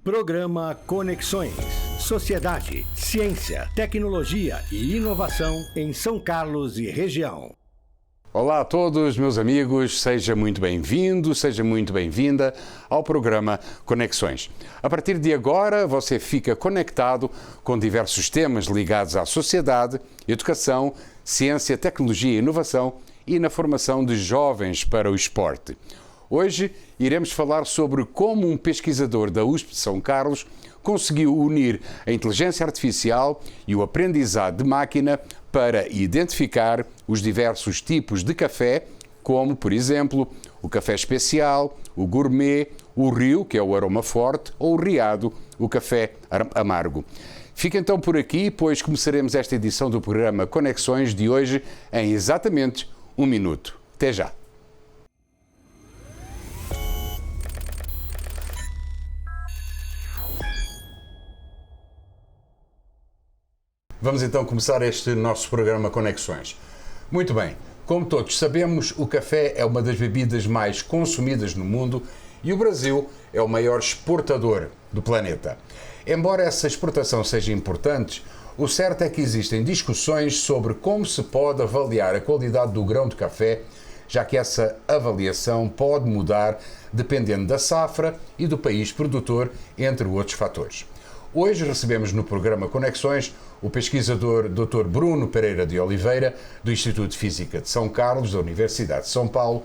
Programa Conexões. Sociedade, ciência, tecnologia e inovação em São Carlos e região. Olá a todos, meus amigos, seja muito bem-vindo, seja muito bem-vinda ao programa Conexões. A partir de agora, você fica conectado com diversos temas ligados à sociedade, educação, ciência, tecnologia e inovação e na formação de jovens para o esporte. Hoje iremos falar sobre como um pesquisador da USP de São Carlos conseguiu unir a inteligência artificial e o aprendizado de máquina para identificar os diversos tipos de café, como, por exemplo, o café especial, o gourmet, o rio, que é o aroma forte, ou o riado, o café amargo. Fica então por aqui, pois começaremos esta edição do programa Conexões de hoje em exatamente 1 minuto. Até já! Vamos então começar este nosso programa Conexões. Muito bem, como todos sabemos, o café é uma das bebidas mais consumidas no mundo e o Brasil é o maior exportador do planeta. Embora essa exportação seja importante, o certo é que existem discussões sobre como se pode avaliar a qualidade do grão de café, já que essa avaliação pode mudar dependendo da safra e do país produtor, entre outros fatores. Hoje recebemos no programa Conexões o pesquisador Dr. Bruno Pereira de Oliveira, do Instituto de Física de São Carlos, da Universidade de São Paulo,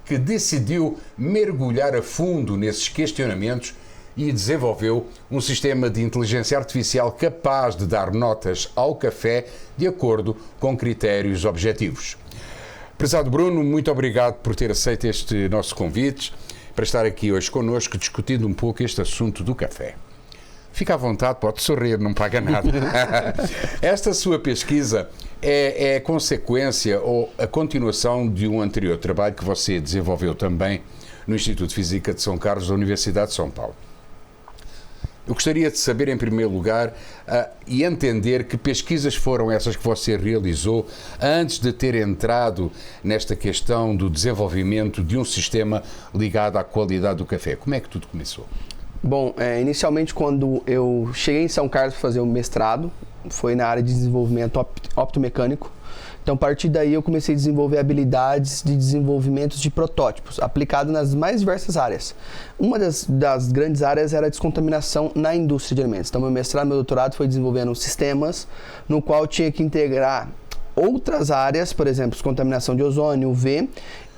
que decidiu mergulhar a fundo nesses questionamentos e desenvolveu um sistema de inteligência artificial capaz de dar notas ao café de acordo com critérios objetivos. Prezado Bruno, muito obrigado por ter aceito este nosso convite para estar aqui hoje connosco discutindo um pouco este assunto do café. Fica à vontade, pode sorrir, não paga nada. Esta sua pesquisa é consequência ou a continuação de um anterior trabalho que você desenvolveu também no Instituto de Física de São Carlos, da Universidade de São Paulo. Eu gostaria de saber, em primeiro lugar, e entender que pesquisas foram essas que você realizou antes de ter entrado nesta questão do desenvolvimento de um sistema ligado à qualidade do café. Como é que tudo começou? Bom, inicialmente quando eu cheguei em São Carlos para fazer o mestrado, foi na área de desenvolvimento optomecânico. Então, a partir daí eu comecei a desenvolver habilidades de desenvolvimento de protótipos, aplicado nas mais diversas áreas. Uma das grandes áreas era a descontaminação na indústria de alimentos. Então, meu mestrado e meu doutorado foi desenvolvendo sistemas no qual eu tinha que integrar outras áreas, por exemplo, descontaminação de ozônio, UV,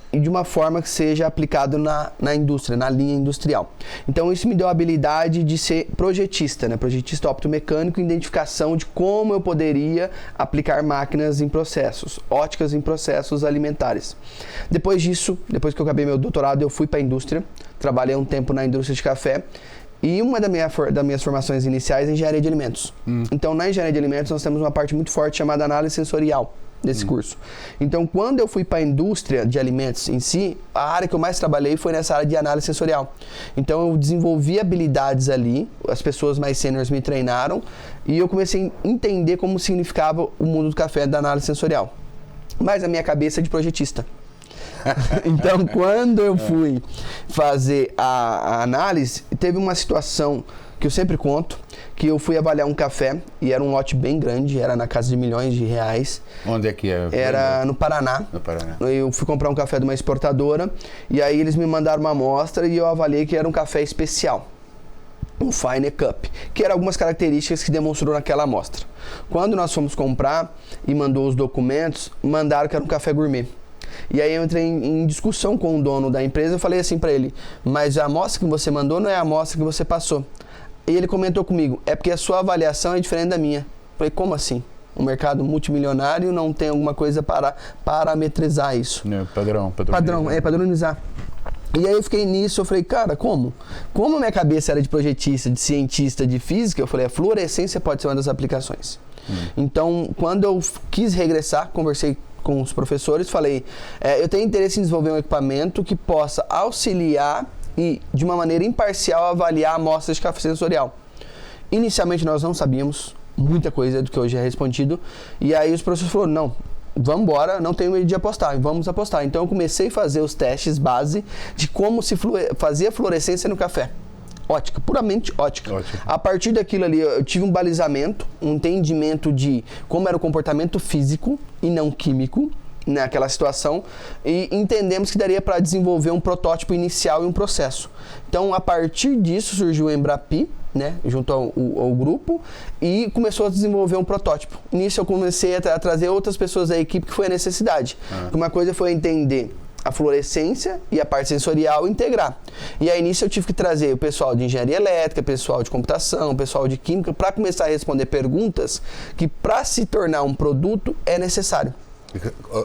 e de uma forma que seja aplicado na indústria, na linha industrial. Então isso me deu a habilidade de ser projetista, né? Projetista optomecânico, identificação de como eu poderia aplicar máquinas em processos, óticas em processos alimentares. Depois disso, depois que eu acabei meu doutorado, eu fui para a indústria, trabalhei um tempo na indústria de café, e uma das minhas formações iniciais é engenharia de alimentos. Então na engenharia de alimentos nós temos uma parte muito forte chamada análise sensorial desse curso. Então, quando eu fui para a indústria de alimentos em si, a área que eu mais trabalhei foi nessa área de análise sensorial. Então, eu desenvolvi habilidades ali, as pessoas mais sêniores me treinaram e eu comecei a entender como significava o mundo do café da análise sensorial. Mas a minha cabeça é de projetista. Então, quando eu fui fazer a análise, teve uma situação que eu sempre conto, que eu fui avaliar um café e era um lote bem grande, era na casa de milhões de reais. Onde é que é? Era no Paraná. No Paraná. Eu fui comprar um café de uma exportadora e aí eles me mandaram uma amostra e eu avaliei que era um café especial, um Fine Cup, que eram algumas características que demonstrou naquela amostra. Quando nós fomos comprar e mandou os documentos, mandaram que era um café gourmet. E aí eu entrei em discussão com o dono da empresa, eu falei assim para ele, mas a amostra que você mandou não é a amostra que você passou. E ele comentou comigo, é porque a sua avaliação é diferente da minha. Eu falei, como assim? Um mercado multimilionário não tem alguma coisa para parametrizar isso? Padronizar. E aí eu fiquei nisso, eu falei, cara, como? Como a minha cabeça era de projetista, de cientista, de física, eu falei, a fluorescência pode ser uma das aplicações. Então, quando eu quis regressar, conversei com os professores, falei, eu tenho interesse em desenvolver um equipamento que possa auxiliar e, de uma maneira imparcial, avaliar amostras de café sensorial. Inicialmente, nós não sabíamos muita coisa do que hoje é respondido, e aí os professores falaram, não, vamos embora, não tenho medo de apostar, vamos apostar. Então, eu comecei a fazer os testes base de como se fazia fluorescência no café. Ótica, puramente ótica. Ótimo. A partir daquilo ali, eu tive um balizamento, um entendimento de como era o comportamento físico e não químico naquela situação, e entendemos que daria para desenvolver um protótipo inicial e um processo. Então, a partir disso, surgiu o Embrapi, né, junto ao grupo, e começou a desenvolver um protótipo. Nisso eu comecei a trazer outras pessoas da equipe, que foi a necessidade. Uma coisa foi entender a fluorescência e a parte sensorial integrar. E aí nisso eu tive que trazer o pessoal de engenharia elétrica, pessoal de computação, pessoal de química, para começar a responder perguntas que, para se tornar um produto, é necessário.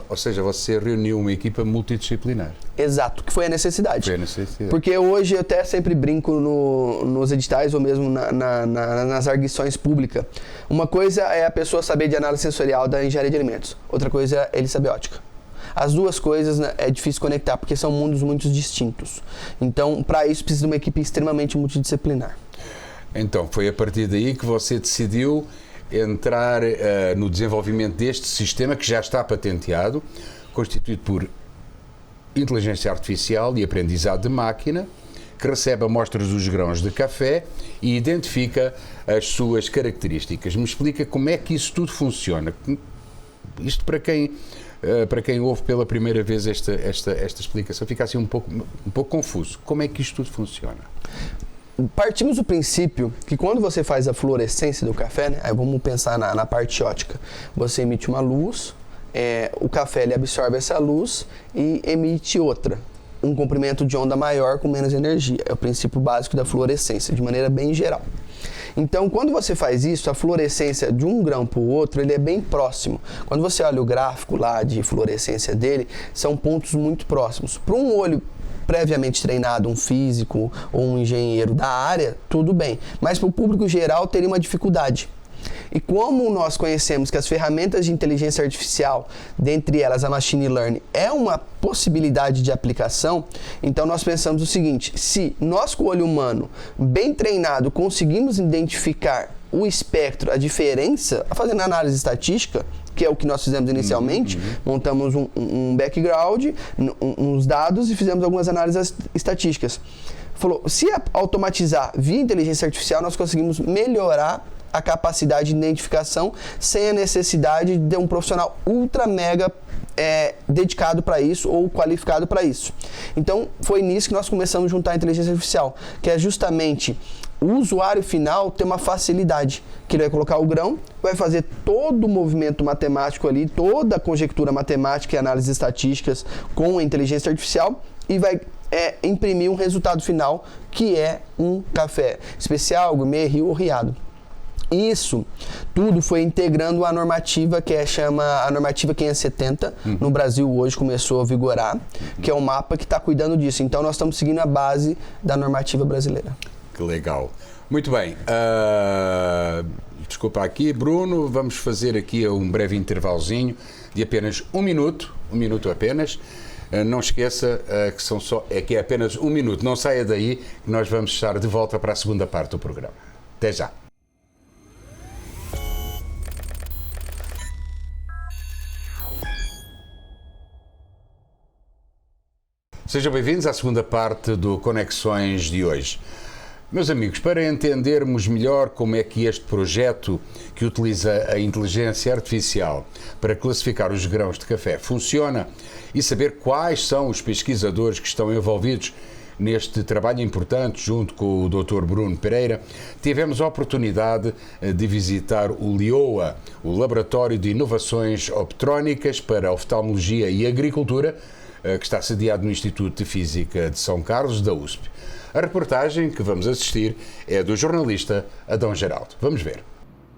Ou seja, você reuniu uma equipa multidisciplinar. Exato, que foi a necessidade. Foi a necessidade. Porque hoje eu até sempre brinco nos editais ou mesmo nas arguições públicas. Uma coisa é a pessoa saber de análise sensorial da engenharia de alimentos. Outra coisa é ele saber ótica. As duas coisas, né, é difícil conectar, porque são mundos muito distintos. Então, para isso, precisa de uma equipe extremamente multidisciplinar. Então, foi a partir daí que você decidiu entrar no desenvolvimento deste sistema que já está patenteado, constituído por inteligência artificial e aprendizado de máquina, que recebe amostras dos grãos de café e identifica as suas características. Me explica como é que isso tudo funciona. Isto para quem ouve pela primeira vez esta explicação, fica assim um pouco confuso. Como é que isto tudo funciona? Partimos do princípio que quando você faz a fluorescência do café, né, aí vamos pensar na parte ótica, você emite uma luz, o café ele absorve essa luz e emite outra, um comprimento de onda maior com menos energia. É o princípio básico da fluorescência, de maneira bem geral. Então, quando você faz isso, a fluorescência de um grão para o outro, ele é bem próximo. Quando você olha o gráfico lá de fluorescência dele, são pontos muito próximos. Para um olho previamente treinado, um físico ou um engenheiro da área, tudo bem. Mas para o público geral, teria uma dificuldade. E como nós conhecemos que as ferramentas de inteligência artificial, dentre elas a machine learning, é uma possibilidade de aplicação, então nós pensamos o seguinte: se nós com o olho humano, bem treinado, conseguimos identificar o espectro, a diferença, fazendo análise estatística, que é o que nós fizemos inicialmente, montamos um background, uns dados e fizemos algumas análises estatísticas. Falou, se automatizar via inteligência artificial, nós conseguimos melhorar a capacidade de identificação sem a necessidade de um profissional ultra mega dedicado para isso ou qualificado para isso. Então, foi nisso que nós começamos a juntar a inteligência artificial, que é justamente o usuário final ter uma facilidade, que ele vai colocar o grão, vai fazer todo o movimento matemático ali, toda a conjectura matemática e análises estatísticas com a inteligência artificial e vai imprimir um resultado final, que é um café especial, gourmet, rio ou riado. Isso tudo foi integrando a normativa que chama a normativa 570, no Brasil hoje começou a vigorar, que é um mapa que está cuidando disso. Então nós estamos seguindo a base da normativa brasileira. Que legal. Muito bem. Desculpa aqui, Bruno, vamos fazer aqui um breve intervalozinho de apenas um minuto apenas. Não esqueça que é apenas um minuto. Não saia daí, que nós vamos estar de volta para a segunda parte do programa. Até já. Sejam bem-vindos à segunda parte do Conexões de hoje. Meus amigos, para entendermos melhor como é que este projeto que utiliza a inteligência artificial para classificar os grãos de café funciona e saber quais são os pesquisadores que estão envolvidos neste trabalho importante, junto com o Dr. Bruno Pereira, tivemos a oportunidade de visitar o LIOA, o Laboratório de Inovações Optrónicas para Oftalmologia e Agricultura, que está sediado no Instituto de Física de São Carlos, da USP. A reportagem que vamos assistir é do jornalista Adão Geraldo. Vamos ver.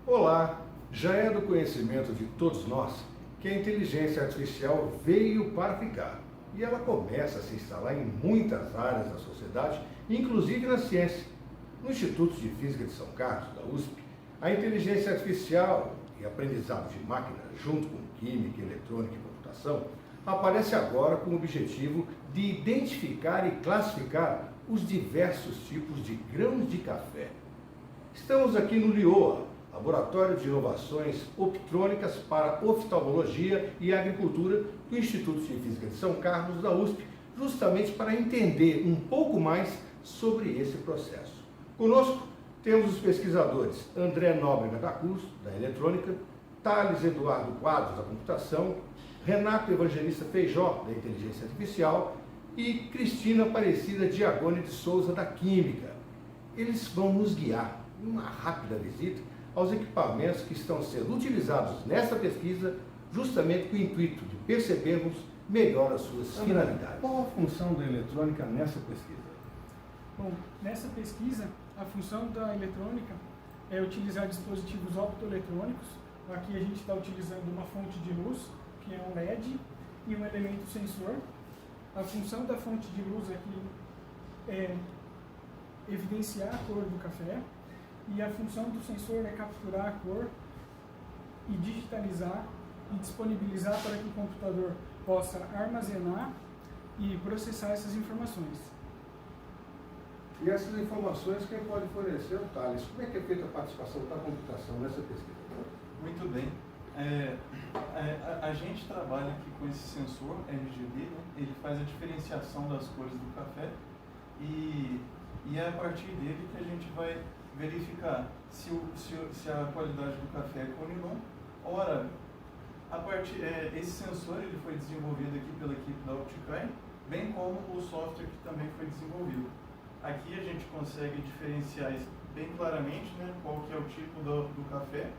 Olá! Já é do conhecimento de todos nós que a inteligência artificial veio para ficar. E ela começa a se instalar em muitas áreas da sociedade, inclusive na ciência. No Instituto de Física de São Carlos, da USP, a inteligência artificial e aprendizado de máquina, junto com química, eletrônica e computação, aparece agora com o objetivo de identificar e classificar os diversos tipos de grãos de café. Estamos aqui no LIOA, Laboratório de Inovações Optrônicas para Oftalmologia e Agricultura do Instituto de Física de São Carlos, da USP, justamente para entender um pouco mais sobre esse processo. Conosco temos os pesquisadores André Nóbrega da Cruz, da eletrônica, Thales Eduardo Quadros, da computação, Renato Evangelista Feijó, da inteligência artificial, e Cristina Aparecida Diagone de Souza, da química. Eles vão nos guiar em uma rápida visita aos equipamentos que estão sendo utilizados nessa pesquisa, justamente com o intuito de percebermos melhor as suas finalidades. Qual a função da eletrônica nessa pesquisa? Bom, nessa pesquisa, a função da eletrônica é utilizar dispositivos optoeletrônicos. Aqui a gente está utilizando uma fonte de luz, que é um LED, e um elemento sensor. A função da fonte de luz aqui é evidenciar a cor do café, e a função do sensor é capturar a cor e digitalizar e disponibilizar para que o computador possa armazenar e processar essas informações. E essas informações quem pode fornecer? O Thales. Como é que é feita a participação da computação nessa pesquisa? Muito bem. A gente trabalha aqui com esse sensor RGB, né? Ele faz a diferenciação das cores do café e é a partir dele que a gente vai verificar se a qualidade do café é Conilon. Ora, esse sensor ele foi desenvolvido aqui pela equipe da Opticai, bem como o software que também foi desenvolvido. Aqui a gente consegue diferenciar bem claramente, né, qual que é o tipo do café.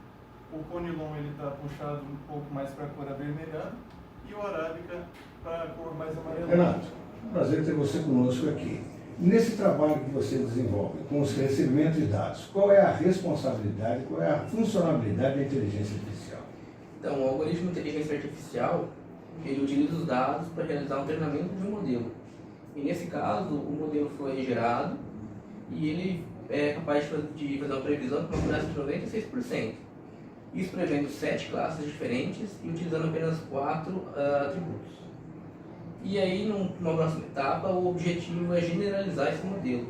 O Conilon está puxado um pouco mais para a cor avermelhada e o Arábica para a cor mais amarelada. Renato, um prazer ter você conosco aqui. Nesse trabalho que você desenvolve com os recebimentos de dados, qual é a responsabilidade, qual é a funcionalidade da inteligência artificial? Então, o algoritmo de inteligência artificial, ele utiliza os dados para realizar um treinamento de um modelo. E nesse caso, o modelo foi gerado e ele é capaz de fazer uma previsão com uma acurácia de 96%. Isso prevendo 7 classes diferentes e utilizando apenas 4 atributos. E aí, numa próxima etapa, o objetivo é generalizar esse modelo.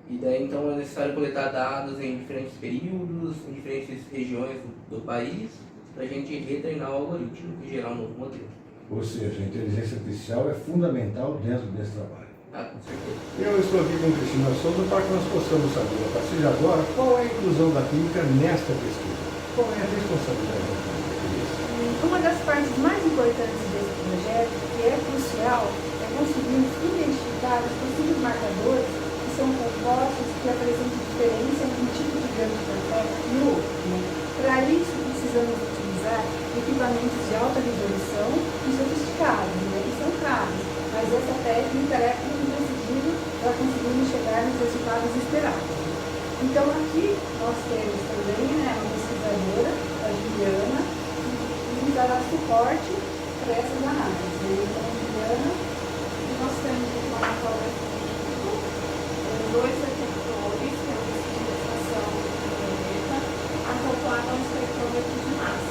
E daí, então, é necessário coletar dados em diferentes períodos, em diferentes regiões do país, para a gente retreinar o algoritmo e gerar um novo modelo. Ou seja, a inteligência artificial é fundamental dentro desse trabalho. Com certeza. Eu estou aqui com Cristina Souza para que nós possamos saber, a partir de agora, qual é a inclusão da química nesta pesquisa. Qual é a responsabilidade da química? Uma das partes mais importantes desse projeto, que é crucial, é conseguirmos identificar os possíveis marcadores que são compostos que apresentam diferença entre um tipo de grão de café e o outro. Para isso, precisamos utilizar equipamentos de alta resolução e sofisticados, e são caros, mas essa técnica é imprescindível para conseguirmos chegar nos resultados esperados. Então aqui nós temos também uma pesquisadora, a Juliana, que nos dará suporte para essas análises. Então, a Juliana, e nós temos uma fotógrafa físico, 2 detectores, que é o de estação ultravioleta, acoplado a um espectrômetro de massa.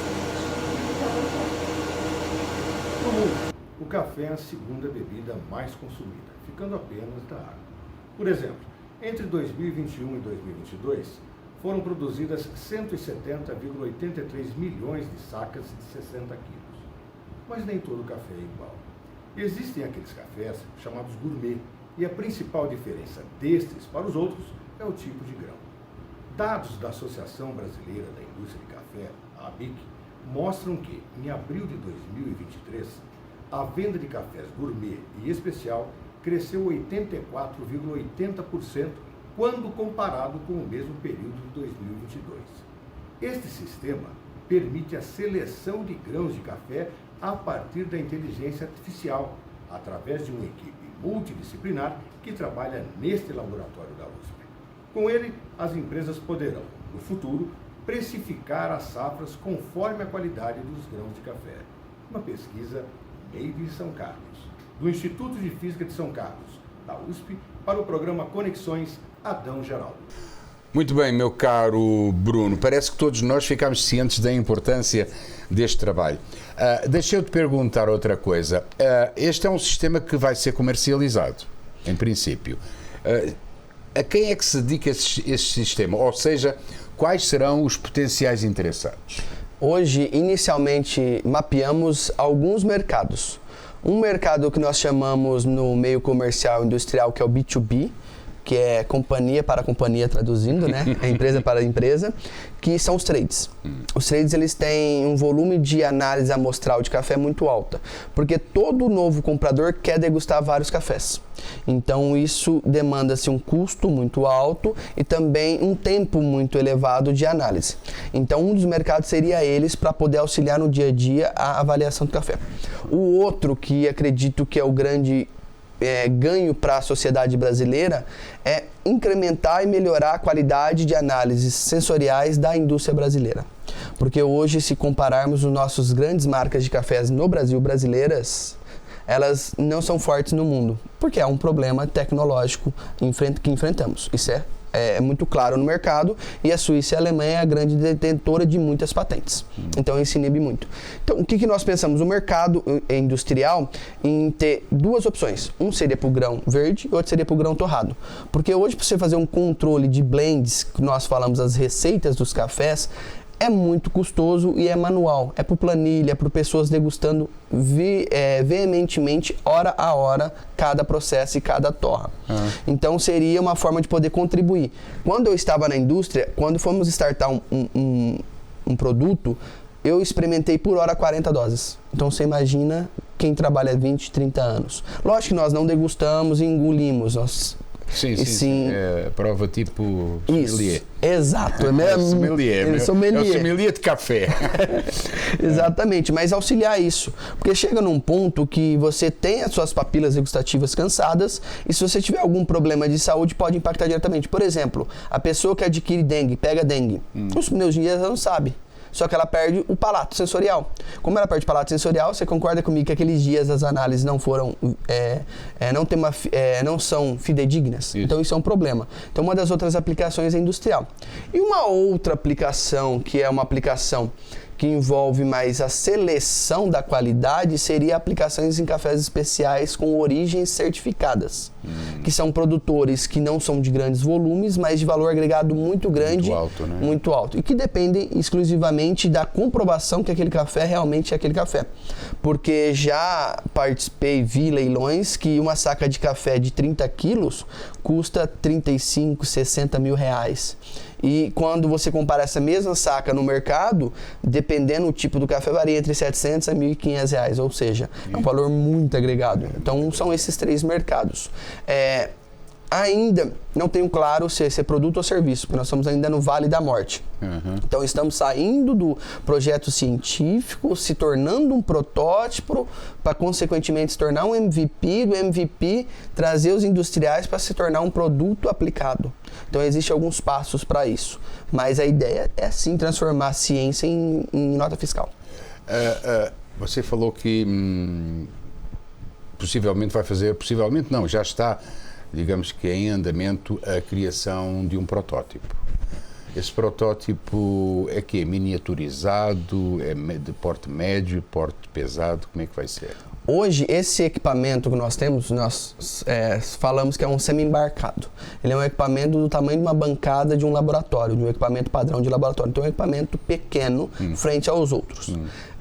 O café é a segunda bebida mais consumida, ficando apenas da água. Por exemplo, entre 2021 e 2022, foram produzidas 170,83 milhões de sacas de 60 quilos. Mas nem todo café é igual. Existem aqueles cafés chamados gourmet, e a principal diferença destes para os outros é o tipo de grão. Dados da Associação Brasileira da Indústria de Café, a ABIC, mostram que, em abril de 2023, a venda de cafés gourmet e especial cresceu 84,80% quando comparado com o mesmo período de 2022. Este sistema permite a seleção de grãos de café a partir da inteligência artificial, através de uma equipe multidisciplinar que trabalha neste laboratório da USP. Com ele, as empresas poderão, no futuro, precificar as safras conforme a qualidade dos grãos de café. Uma pesquisa made in São Carlos, do Instituto de Física de São Carlos, da USP, para o programa Conexões Adão Geraldo. Muito bem, meu caro Bruno, parece que todos nós ficamos cientes da importância deste trabalho. Deixa eu te perguntar outra coisa. Este é um sistema que vai ser comercializado, em princípio. A quem é que se dedica este sistema? Ou seja, quais serão os potenciais interessados? Hoje, inicialmente, mapeamos alguns mercados. Um mercado que nós chamamos no meio comercial e industrial, que é o B2B, que é companhia para companhia, traduzindo, né? É empresa para empresa, que são os trades. Os trades, eles têm um volume de análise amostral de café muito alta, porque todo novo comprador quer degustar vários cafés. Então, isso demanda-se um custo muito alto e também um tempo muito elevado de análise. Então, um dos mercados seria eles para poder auxiliar no dia a dia a avaliação do café. O outro, que acredito que é o grande ganho para a sociedade brasileira, é incrementar e melhorar a qualidade de análises sensoriais da indústria brasileira. Porque hoje, se compararmos as nossas grandes marcas de cafés no Brasil, brasileiras, elas não são fortes no mundo, porque é um problema tecnológico que enfrentamos. Isso é muito claro no mercado, e a Suíça e a Alemanha é a grande detentora de muitas patentes. Então, isso inibe muito. Então, o que nós pensamos? O mercado industrial em ter duas opções. Um seria para o grão verde e outro seria para o grão torrado. Porque hoje, para você fazer um controle de blends, que nós falamos as receitas dos cafés, é muito custoso e é manual. É por planilha, por pessoas degustando veementemente, hora a hora, cada processo e cada torra. Então, seria uma forma de poder contribuir. Quando eu estava na indústria, quando fomos startar um produto, eu experimentei por hora 40 doses. Então, você imagina quem trabalha 20, 30 anos. Lógico que nós não degustamos e engolimos. Sim. É prova tipo sommelier. Isso, exato. É sommelier. É o sommelier de café. Exatamente, mas auxiliar isso. Porque chega num ponto que você tem as suas papilas degustativas cansadas, e se você tiver algum problema de saúde, pode impactar diretamente. Por exemplo, a pessoa que adquire dengue, pega dengue. Nos primeiros dias ela não sabe. Só que ela perde o palato sensorial. Como ela perde o palato sensorial, você concorda comigo que aqueles dias as análises não foram, não são fidedignas? Isso. Então isso é um problema. Então uma das outras aplicações é industrial. E uma outra aplicação, que é uma aplicação que envolve mais a seleção da qualidade, seria aplicações em cafés especiais com origens certificadas, que são produtores que não são de grandes volumes, mas de valor agregado muito grande, muito alto, né? Muito alto, e que dependem exclusivamente da comprovação que aquele café realmente é aquele café. Porque já participei, vi leilões que uma saca de café de 30 quilos custa 35, 60 mil reais. E quando você compara essa mesma saca no mercado, dependendo do tipo do café, varia entre 700 a 1.500 reais, ou seja, é um valor muito agregado. Então, são esses três mercados. Ainda não tenho claro se é produto ou serviço, porque nós estamos ainda no Vale da Morte. Então, estamos saindo do projeto científico, se tornando um protótipo, para, consequentemente, se tornar um MVP, do MVP, trazer os industriais para se tornar um produto aplicado. Então, existem alguns passos para isso. Mas a ideia é, sim, transformar a ciência em nota fiscal. Você falou que possivelmente vai fazer, possivelmente não, já está, digamos que em andamento, a criação de um protótipo. Esse protótipo é que é miniaturizado, é de porte médio, porte pesado, como é que vai ser? Hoje, esse equipamento que nós temos, nós falamos que é um semi-embarcado. Ele é um equipamento do tamanho de uma bancada de um laboratório, de um equipamento padrão de laboratório. Então, é um equipamento pequeno frente aos outros.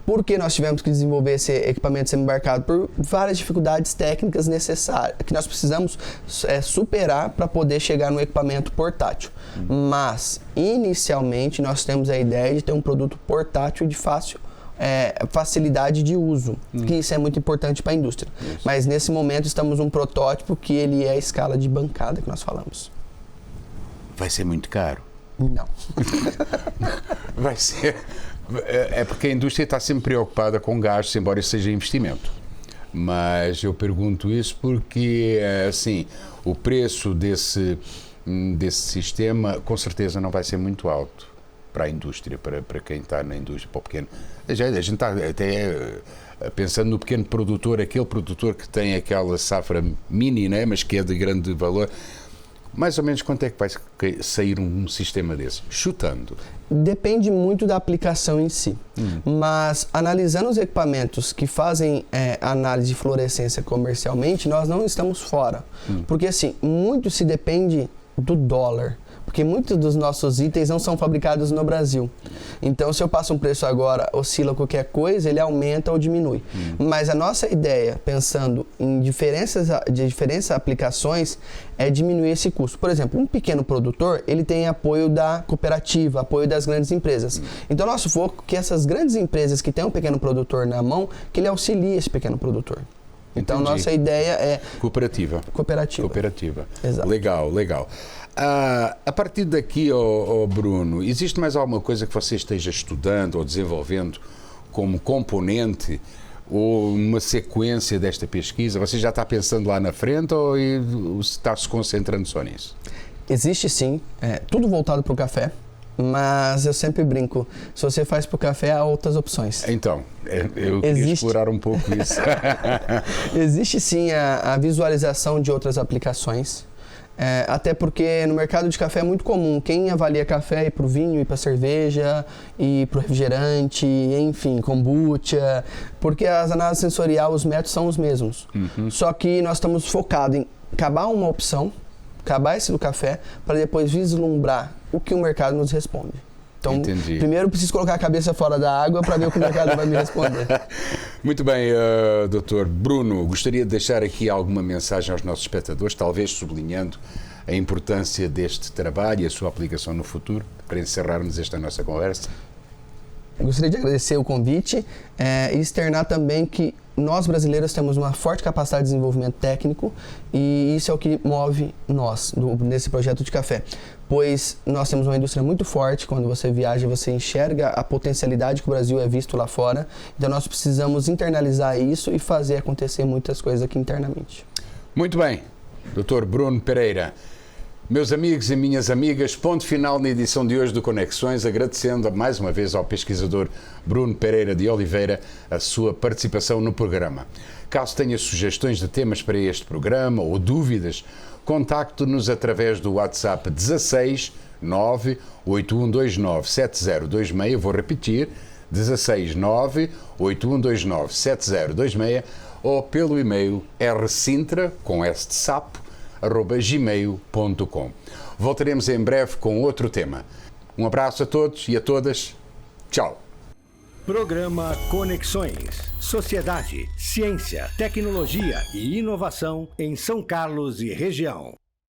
Por que nós tivemos que desenvolver esse equipamento semi-embarcado? Por várias dificuldades técnicas necessárias, que nós precisamos superar para poder chegar no equipamento portátil. Mas, inicialmente, nós temos a ideia de ter um produto portátil de facilidade de uso, que isso é muito importante para a indústria. Mas, nesse momento, estamos num protótipo que ele é a escala de bancada que nós falamos. Vai ser muito caro? Não. Vai ser... É porque a indústria está sempre preocupada com gastos, embora isso seja investimento. Mas eu pergunto isso porque, assim, o preço desse sistema com certeza não vai ser muito alto para a indústria, para quem está na indústria, para o pequeno. A gente está até pensando no pequeno produtor, aquele produtor que tem aquela safra mini, né, mas que é de grande valor. Mais ou menos quanto é que vai sair um sistema desse? Chutando. Depende muito da aplicação em si. Mas, analisando os equipamentos que fazem análise de fluorescência comercialmente, nós não estamos fora. Porque, assim, muito se depende do dólar. porque muitos dos nossos itens não são fabricados no Brasil. Então, se eu passo um preço agora, oscila qualquer coisa, ele aumenta ou diminui. Mas a nossa ideia, pensando em diferentes aplicações, é diminuir esse custo. Por exemplo, um pequeno produtor, ele tem apoio da cooperativa, apoio das grandes empresas. Então, nosso foco é que essas grandes empresas que têm um pequeno produtor na mão, que ele auxilie esse pequeno produtor. Então, Entendi. nossa ideia é... Cooperativa. Exato. Legal. A partir daqui, Bruno, existe mais alguma coisa que você esteja estudando ou desenvolvendo como componente ou uma sequência desta pesquisa? Você já está pensando lá na frente ou está se concentrando só nisso? Existe sim, tudo voltado para o café. Mas eu sempre brinco, se você faz para o café, há outras opções. Então, eu queria explorar um pouco isso. Existe sim a visualização de outras aplicações, até porque no mercado de café é muito comum, quem avalia café ir para o vinho, ir para a cerveja, ir para o refrigerante, enfim, kombucha, porque as análises sensoriais, os métodos são os mesmos. Só que nós estamos focados em acabar uma opção, acabar esse do café, para depois vislumbrar o que o mercado nos responde. Então, Entendi. Primeiro eu preciso colocar a cabeça fora da água para ver o que o mercado vai me responder. Muito bem, Dr. Bruno, gostaria de deixar aqui alguma mensagem aos nossos espectadores, talvez sublinhando a importância deste trabalho e a sua aplicação no futuro, para encerrarmos esta nossa conversa. Gostaria de agradecer o convite e externar também que nós brasileiros temos uma forte capacidade de desenvolvimento técnico e isso é o que move nós nesse projeto de café, pois nós temos uma indústria muito forte. Quando você viaja, você enxerga a potencialidade que o Brasil é visto lá fora, então nós precisamos internalizar isso e fazer acontecer muitas coisas aqui internamente. Muito bem, Dr. Bruno Pereira. Meus amigos e minhas amigas, ponto final na edição de hoje do Conexões, agradecendo mais uma vez ao pesquisador Bruno Pereira de Oliveira a sua participação no programa. Caso tenha sugestões de temas para este programa ou dúvidas, contacte-nos através do WhatsApp 16 98129 7026, vou repetir, 16 98129 7026, ou pelo e-mail rsintra, com S de sapo, @gmail.com. Voltaremos em breve com outro tema. Um abraço a todos e a todas. Tchau. Programa Conexões. Sociedade, ciência, tecnologia e inovação em São Carlos e região.